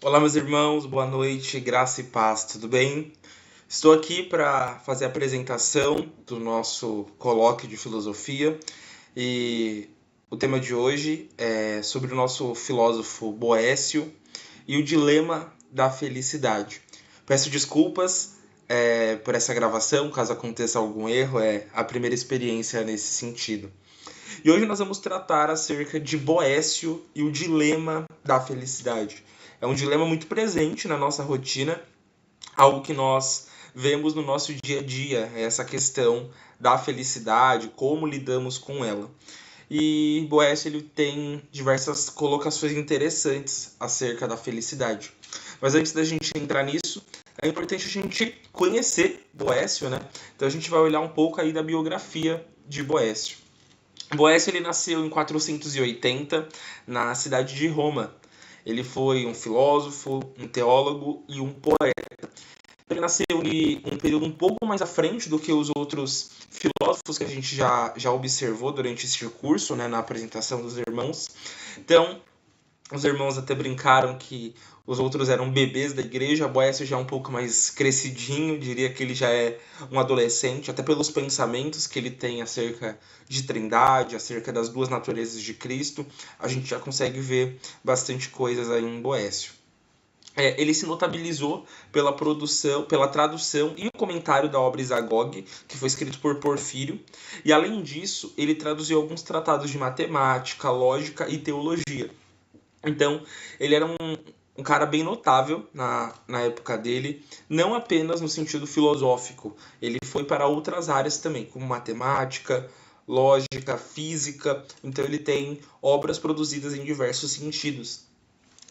Olá, meus irmãos, boa noite, graça e paz, tudo bem? Estou aqui para fazer a apresentação do nosso colóquio de filosofia e o tema de hoje é sobre o nosso filósofo Boécio e o dilema da felicidade. Peço desculpas por essa gravação, caso aconteça algum erro, é a primeira experiência nesse sentido. E hoje nós vamos tratar acerca de Boécio e o dilema da felicidade. É um dilema muito presente na nossa rotina, algo que nós vemos no nosso dia a dia, essa questão da felicidade, como lidamos com ela. E Boécio ele tem diversas colocações interessantes acerca da felicidade. Mas antes da gente entrar nisso, é importante a gente conhecer Boécio, né? Então a gente vai olhar um pouco aí da biografia de Boécio. Boécio ele nasceu em 480 na cidade de Roma. Ele foi um filósofo, um teólogo e um poeta. Ele nasceu em um período um pouco mais à frente do que os outros filósofos que a gente já observou durante esse curso, né, na apresentação dos irmãos. Então, os irmãos até brincaram que os outros eram bebês da igreja, Boécio já é um pouco mais crescidinho, diria que ele já é um adolescente, até pelos pensamentos que ele tem acerca de trindade, acerca das duas naturezas de Cristo, a gente já consegue ver bastante coisas aí em Boécio. Ele se notabilizou pela produção, pela tradução e o comentário da obra Isagoge, que foi escrito por Porfírio, e além disso, ele traduziu alguns tratados de matemática, lógica e teologia. Então, ele era um cara bem notável na época dele, não apenas no sentido filosófico, ele foi para outras áreas também, como matemática, lógica, física, então ele tem obras produzidas em diversos sentidos.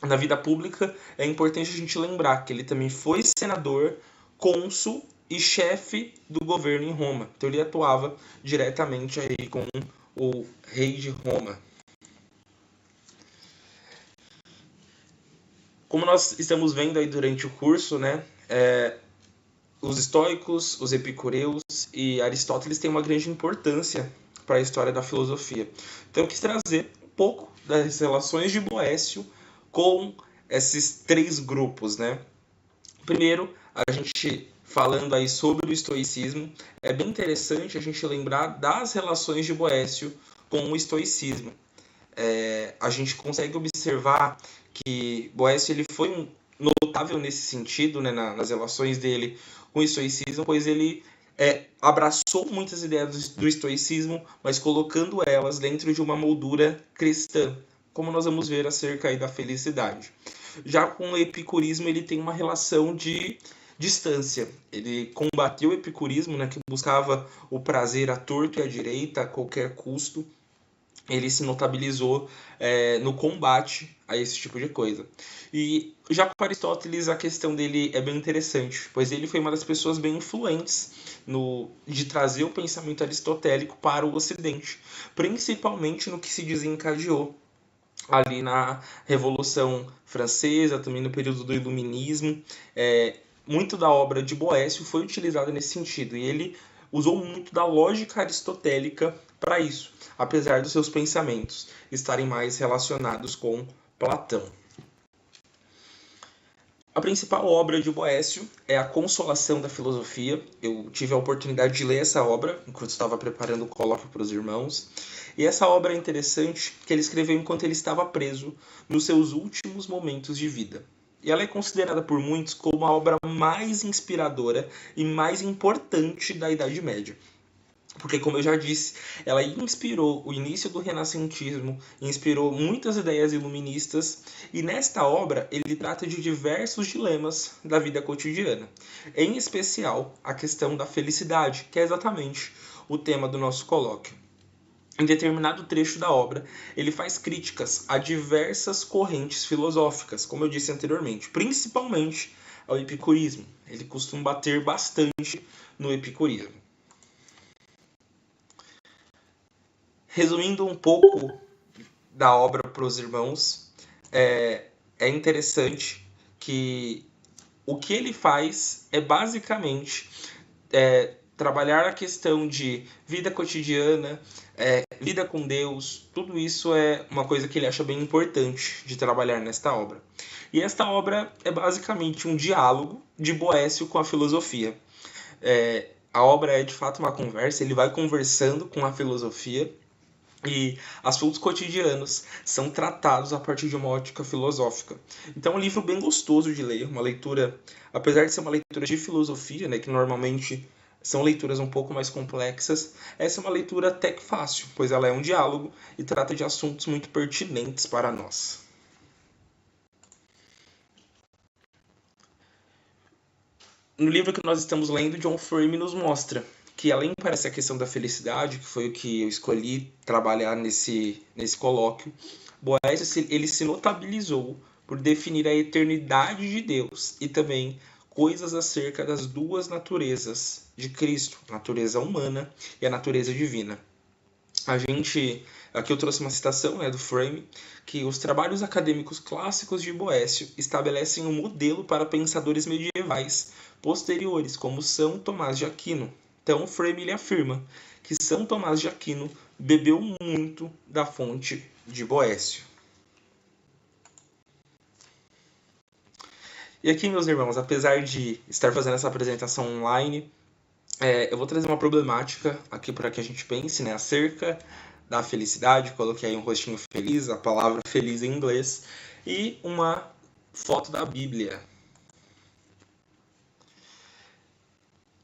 Na vida pública, é importante a gente lembrar que ele também foi senador, cônsul e chefe do governo em Roma. Então ele atuava diretamente aí com o rei de Roma. Como nós estamos vendo aí durante o curso, né, os estoicos, os epicureus e Aristóteles têm uma grande importância para a história da filosofia. Então eu quis trazer um pouco das relações de Boécio com esses três grupos, né? Primeiro, a gente falando aí sobre o estoicismo, é bem interessante a gente lembrar das relações de Boécio com o estoicismo. A gente consegue observar que Boécio ele foi um notável nesse sentido, né, nas relações dele com o estoicismo, pois ele abraçou muitas ideias do estoicismo, mas colocando elas dentro de uma moldura cristã, como nós vamos ver acerca aí da felicidade. Já com o epicurismo, ele tem uma relação de distância. Ele combateu o epicurismo, né, que buscava o prazer à torto e à direita, a qualquer custo. Ele se notabilizou no combate a esse tipo de coisa. E já com Aristóteles, a questão dele é bem interessante, pois ele foi uma das pessoas bem influentes de trazer o pensamento aristotélico para o Ocidente, principalmente no que se desencadeou ali na Revolução Francesa, também no período do Iluminismo. Muito da obra de Boécio foi utilizada nesse sentido, e ele usou muito da lógica aristotélica para isso, apesar dos seus pensamentos estarem mais relacionados com Platão. A principal obra de Boécio é A Consolação da Filosofia. Eu tive a oportunidade de ler essa obra enquanto estava preparando o colóquio para os irmãos. E essa obra é interessante que ele escreveu enquanto ele estava preso nos seus últimos momentos de vida. E ela é considerada por muitos como a obra mais inspiradora e mais importante da Idade Média. Porque, como eu já disse, ela inspirou o início do renascentismo, inspirou muitas ideias iluministas, e nesta obra ele trata de diversos dilemas da vida cotidiana, em especial a questão da felicidade, que é exatamente o tema do nosso colóquio. Em determinado trecho da obra, ele faz críticas a diversas correntes filosóficas, como eu disse anteriormente, principalmente ao epicurismo. Ele costuma bater bastante no epicurismo. Resumindo um pouco da obra para os irmãos, é interessante que o que ele faz é basicamente trabalhar a questão de vida cotidiana, lida com Deus, tudo isso é uma coisa que ele acha bem importante de trabalhar nesta obra. E esta obra é basicamente um diálogo de Boécio com a filosofia. A obra é de fato uma conversa, ele vai conversando com a filosofia e assuntos cotidianos são tratados a partir de uma ótica filosófica. Então é um livro bem gostoso de ler, uma leitura, apesar de ser uma leitura de filosofia, né, que normalmente são leituras um pouco mais complexas, essa é uma leitura até que fácil, pois ela é um diálogo e trata de assuntos muito pertinentes para nós. No livro que nós estamos lendo, John Frame nos mostra que, além para essa questão da felicidade, que foi o que eu escolhi trabalhar nesse colóquio, Boécio ele se notabilizou por definir a eternidade de Deus e também coisas acerca das duas naturezas de Cristo, a natureza humana e a natureza divina. Aqui eu trouxe uma citação, do Frame, que os trabalhos acadêmicos clássicos de Boécio estabelecem um modelo para pensadores medievais posteriores, como São Tomás de Aquino. Então, Frame ele afirma que São Tomás de Aquino bebeu muito da fonte de Boécio. E aqui, meus irmãos, apesar de estar fazendo essa apresentação online, eu vou trazer uma problemática aqui para que a gente pense, acerca da felicidade. Coloquei aí um rostinho feliz, a palavra feliz em inglês, e uma foto da Bíblia.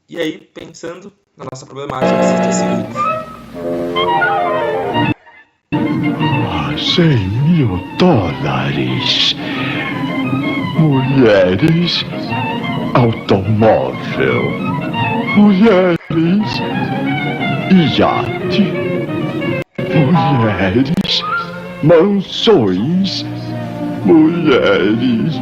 E aí, pensando na nossa problemática, assista esse vídeo. $100.000. Mulheres, automóvel. Mulheres, iate. Mulheres, mansões. Mulheres.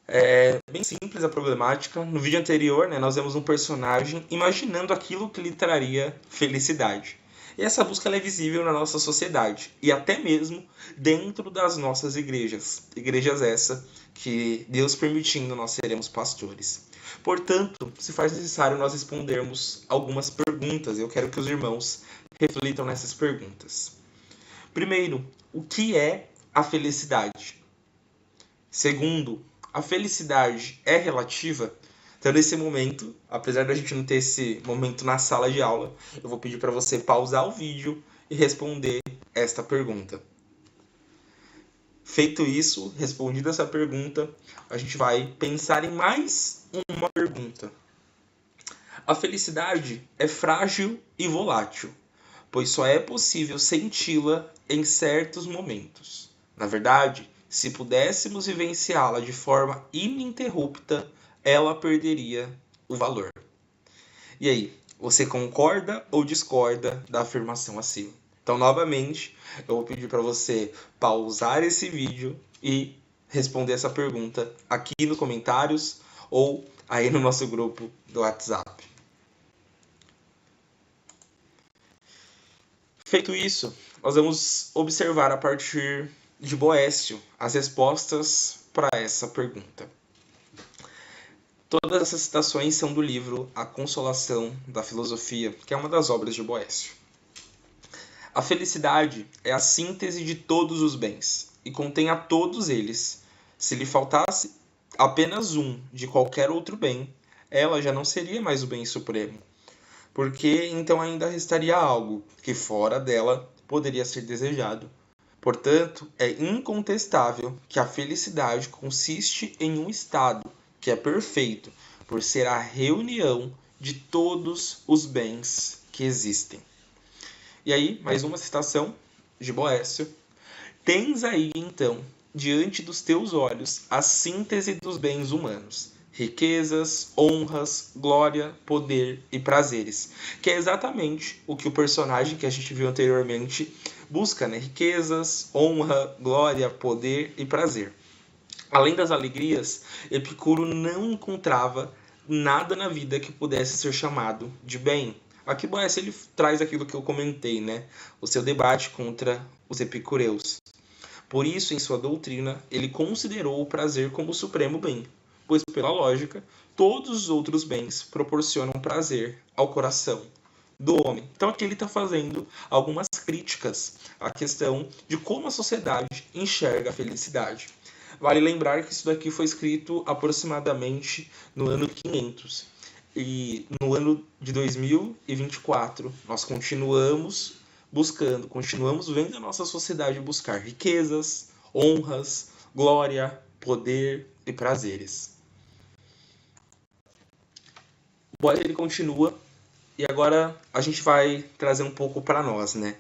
É bem simples a problemática. No vídeo anterior, nós vemos um personagem imaginando aquilo que lhe traria felicidade. E essa busca é visível na nossa sociedade e até mesmo dentro das nossas igrejas. Igrejas essa que, Deus permitindo, nós seremos pastores. Portanto, se faz necessário nós respondermos algumas perguntas. Eu quero que os irmãos reflitam nessas perguntas. Primeiro, o que é a felicidade? Segundo, a felicidade é relativa? Então, nesse momento, apesar da gente não ter esse momento na sala de aula, eu vou pedir para você pausar o vídeo e responder esta pergunta. Feito isso, respondida essa pergunta, a gente vai pensar em mais uma pergunta. A felicidade é frágil e volátil, pois só é possível senti-la em certos momentos. Na verdade, se pudéssemos vivenciá-la de forma ininterrupta, ela perderia o valor. E aí, você concorda ou discorda da afirmação acima? Então, novamente, eu vou pedir para você pausar esse vídeo e responder essa pergunta aqui nos comentários ou aí no nosso grupo do WhatsApp. Feito isso, nós vamos observar a partir de Boécio as respostas para essa pergunta. Todas essas citações são do livro A Consolação da Filosofia, que é uma das obras de Boécio. A felicidade é a síntese de todos os bens e contém a todos eles. Se lhe faltasse apenas um de qualquer outro bem, ela já não seria mais o bem supremo, porque então ainda restaria algo que fora dela poderia ser desejado. Portanto, é incontestável que a felicidade consiste em um estado que é perfeito, por ser a reunião de todos os bens que existem. E aí, mais uma citação de Boécio. Tens aí, então, diante dos teus olhos, a síntese dos bens humanos, riquezas, honras, glória, poder e prazeres, que é exatamente o que o personagem que a gente viu anteriormente busca, riquezas, honra, glória, poder e prazer. Além das alegrias, Epicuro não encontrava nada na vida que pudesse ser chamado de bem. Aqui Boécio ele traz aquilo que eu comentei, o seu debate contra os epicureus. Por isso, em sua doutrina, ele considerou o prazer como o supremo bem, pois, pela lógica, todos os outros bens proporcionam prazer ao coração do homem. Então aqui ele está fazendo algumas críticas à questão de como a sociedade enxerga a felicidade. Vale lembrar que isso daqui foi escrito aproximadamente no ano 500. E no ano de 2024, nós continuamos vendo a nossa sociedade buscar riquezas, honras, glória, poder e prazeres. O Boyle ele continua, e agora a gente vai trazer um pouco para nós, né?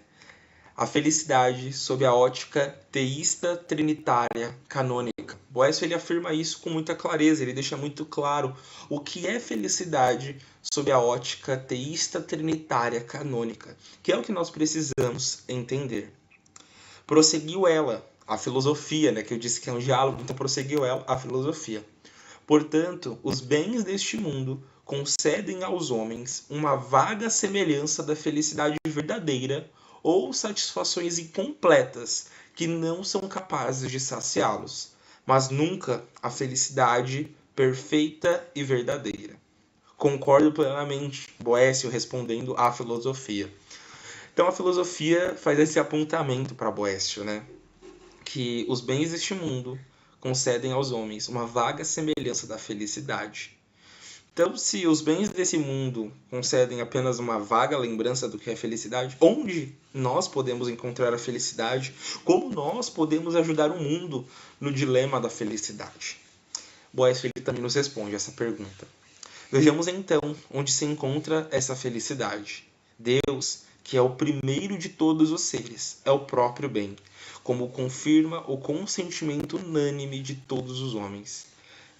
A felicidade sob a ótica teísta trinitária canônica. Boécio ele afirma isso com muita clareza, ele deixa muito claro o que é felicidade sob a ótica teísta trinitária canônica, que é o que nós precisamos entender. Prosseguiu ela, a filosofia, né, que eu disse que é um diálogo, então prosseguiu ela, a filosofia. Portanto, os bens deste mundo concedem aos homens uma vaga semelhança da felicidade verdadeira ou satisfações incompletas que não são capazes de saciá-los, mas nunca a felicidade perfeita e verdadeira. Concordo plenamente, Boécio respondendo à filosofia. Então a filosofia faz esse apontamento para Boécio, né? Que os bens deste mundo concedem aos homens uma vaga semelhança da felicidade. Então, se os bens desse mundo concedem apenas uma vaga lembrança do que é felicidade, onde nós podemos encontrar a felicidade? Como nós podemos ajudar o mundo no dilema da felicidade? Boécio também nos responde essa pergunta. Vejamos então onde se encontra essa felicidade. Deus, que é o primeiro de todos os seres, é o próprio bem, como confirma o consentimento unânime de todos os homens.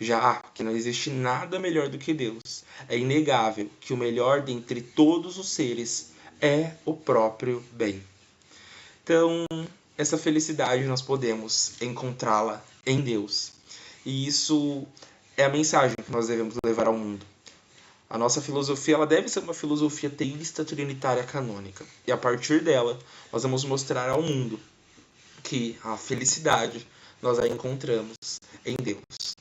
Já que não existe nada melhor do que Deus, é inegável que o melhor dentre todos os seres é o próprio bem. Então, essa felicidade nós podemos encontrá-la em Deus. E isso é a mensagem que nós devemos levar ao mundo. A nossa filosofia ela deve ser uma filosofia teísta trinitária canônica. E a partir dela, nós vamos mostrar ao mundo que a felicidade nós a encontramos em Deus.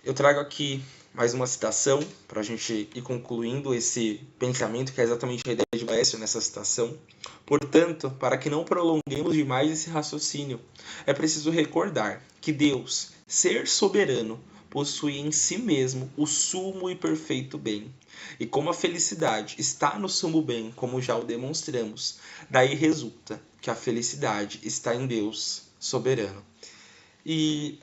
Eu trago aqui mais uma citação para a gente ir concluindo esse pensamento, que é exatamente a ideia de Boécio nessa citação. Portanto, para que não prolonguemos demais esse raciocínio, é preciso recordar que Deus, ser soberano, possui em si mesmo o sumo e perfeito bem. E como a felicidade está no sumo bem, como já o demonstramos, daí resulta que a felicidade está em Deus soberano. E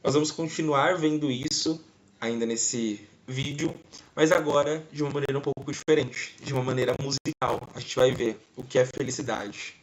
nós vamos continuar vendo isso ainda nesse vídeo, mas agora de uma maneira um pouco diferente, de uma maneira musical. A gente vai ver o que é felicidade.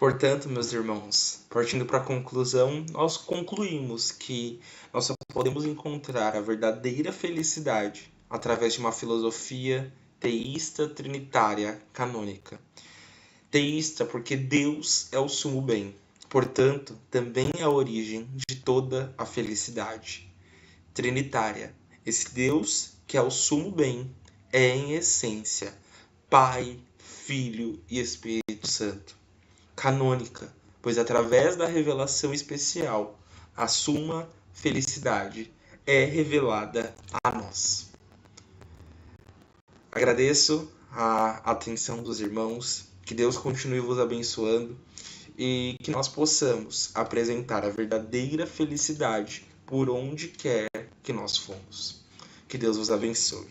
Portanto, meus irmãos, partindo para a conclusão, nós concluímos que nós só podemos encontrar a verdadeira felicidade através de uma filosofia teísta trinitária canônica. Teísta porque Deus é o sumo bem, portanto, também é a origem de toda a felicidade. Trinitária, esse Deus que é o sumo bem é, em essência, Pai, Filho e Espírito Santo. Canônica, pois através da revelação especial, a suma felicidade é revelada a nós. Agradeço a atenção dos irmãos, que Deus continue vos abençoando e que nós possamos apresentar a verdadeira felicidade por onde quer que nós fomos. Que Deus vos abençoe.